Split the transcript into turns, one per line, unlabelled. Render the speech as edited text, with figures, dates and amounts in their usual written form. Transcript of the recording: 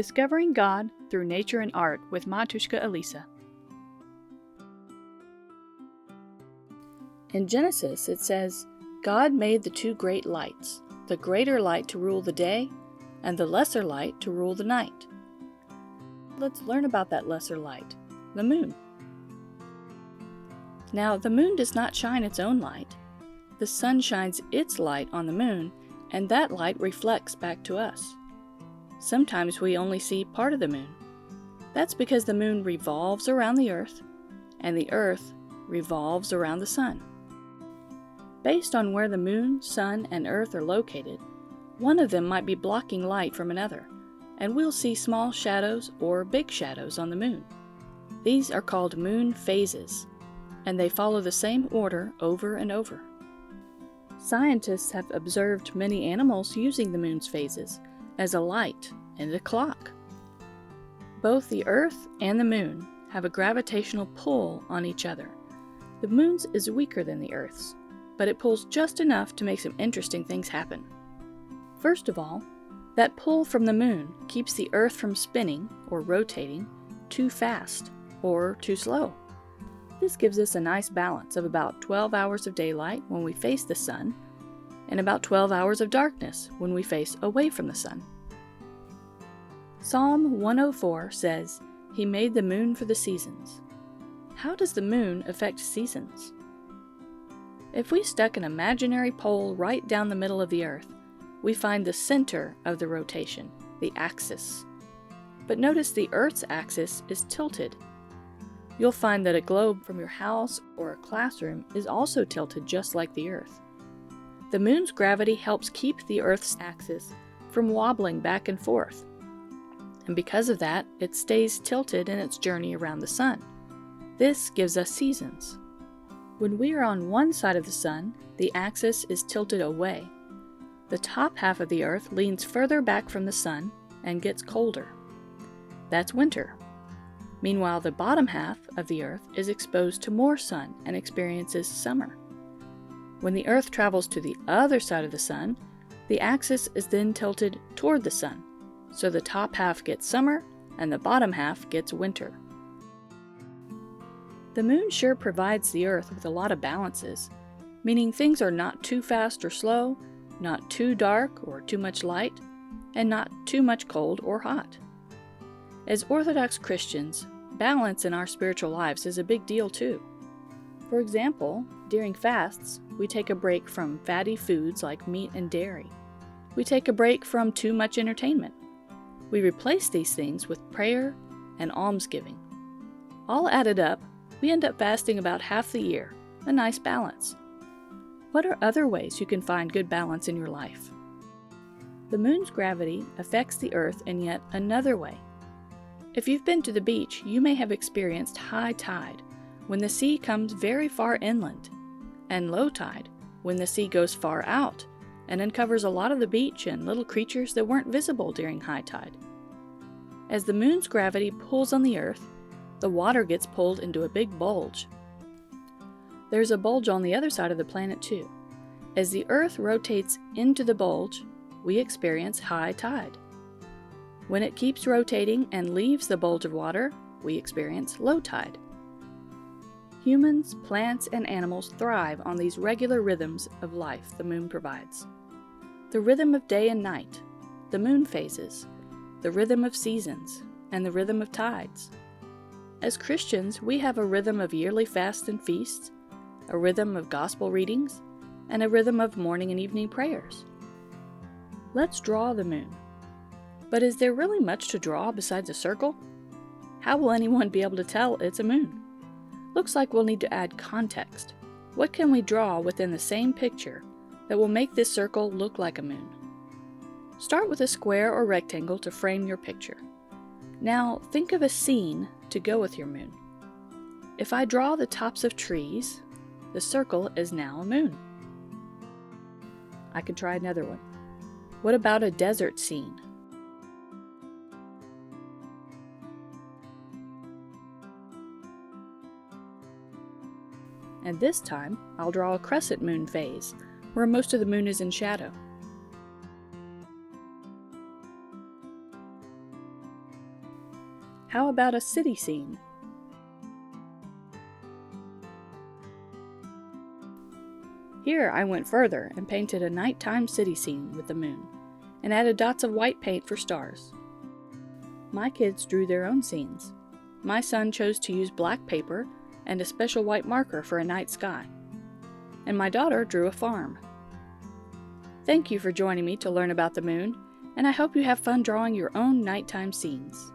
Discovering God Through Nature and Art with Matushka Elesa. In Genesis, it says, God made the two great lights, the greater light to rule the day, and the lesser light to rule the night. Let's learn about that lesser light, the moon. Now, the moon does not shine its own light. The sun shines its light on the moon, and that light reflects back to us. Sometimes we only see part of the moon. That's because the moon revolves around the earth, and the earth revolves around the sun. Based on where the moon, sun, and earth are located, one of them might be blocking light from another, and we'll see small shadows or big shadows on the moon. These are called moon phases, and they follow the same order over and over. Scientists have observed many animals using the moon's phases as a light and a clock. Both the earth and the moon have a gravitational pull on each other. The moon's is weaker than the earth's, but it pulls just enough to make some interesting things happen. First of all, that pull from the moon keeps the earth from spinning or rotating too fast or too slow. This gives us a nice balance of about 12 hours of daylight when we face the sun, and about 12 hours of darkness when we face away from the sun. Psalm 104 says, He made the moon for the seasons. How does the moon affect seasons? If we stuck an imaginary pole right down the middle of the earth, we find the center of the rotation, the axis. But notice the Earth's axis is tilted. You'll find that a globe from your house or a classroom is also tilted just like the Earth. The moon's gravity helps keep the Earth's axis from wobbling back and forth. And because of that, it stays tilted in its journey around the sun. This gives us seasons. When we are on one side of the sun, the axis is tilted away. The top half of the Earth leans further back from the sun and gets colder. That's winter. Meanwhile, the bottom half of the Earth is exposed to more sun and experiences summer. When the Earth travels to the other side of the sun, the axis is then tilted toward the sun, so the top half gets summer and the bottom half gets winter. The moon sure provides the Earth with a lot of balances, meaning things are not too fast or slow, not too dark or too much light, and not too much cold or hot. As Orthodox Christians, balance in our spiritual lives is a big deal too. For example, during fasts, we take a break from fatty foods like meat and dairy. We take a break from too much entertainment. We replace these things with prayer and almsgiving. All added up, we end up fasting about half the year, a nice balance. What are other ways you can find good balance in your life? The moon's gravity affects the Earth in yet another way. If you've been to the beach, you may have experienced high tide, when the sea comes very far inland, and low tide, when the sea goes far out and uncovers a lot of the beach and little creatures that weren't visible during high tide. As the moon's gravity pulls on the Earth, the water gets pulled into a big bulge. There's a bulge on the other side of the planet too. As the Earth rotates into the bulge, we experience high tide. When it keeps rotating and leaves the bulge of water, we experience low tide. Humans, plants, and animals thrive on these regular rhythms of life the moon provides. The rhythm of day and night, the moon phases, the rhythm of seasons, and the rhythm of tides. As Christians, we have a rhythm of yearly fasts and feasts, a rhythm of gospel readings, and a rhythm of morning and evening prayers. Let's draw the moon. But is there really much to draw besides a circle? How will anyone be able to tell it's a moon? Looks like we'll need to add context. What can we draw within the same picture that will make this circle look like a moon? Start with a square or rectangle to frame your picture. Now think of a scene to go with your moon. If I draw the tops of trees, the circle is now a moon. I can try another one. What about a desert scene? And this time, I'll draw a crescent moon phase, where most of the moon is in shadow. how about a city scene? Here I went further and painted a nighttime city scene with the moon, and added dots of white paint for stars. My kids drew their own scenes. My son chose to use black paper and a special white marker for a night sky, and my daughter drew a farm. Thank you for joining me to learn about the moon, and I hope you have fun drawing your own nighttime scenes.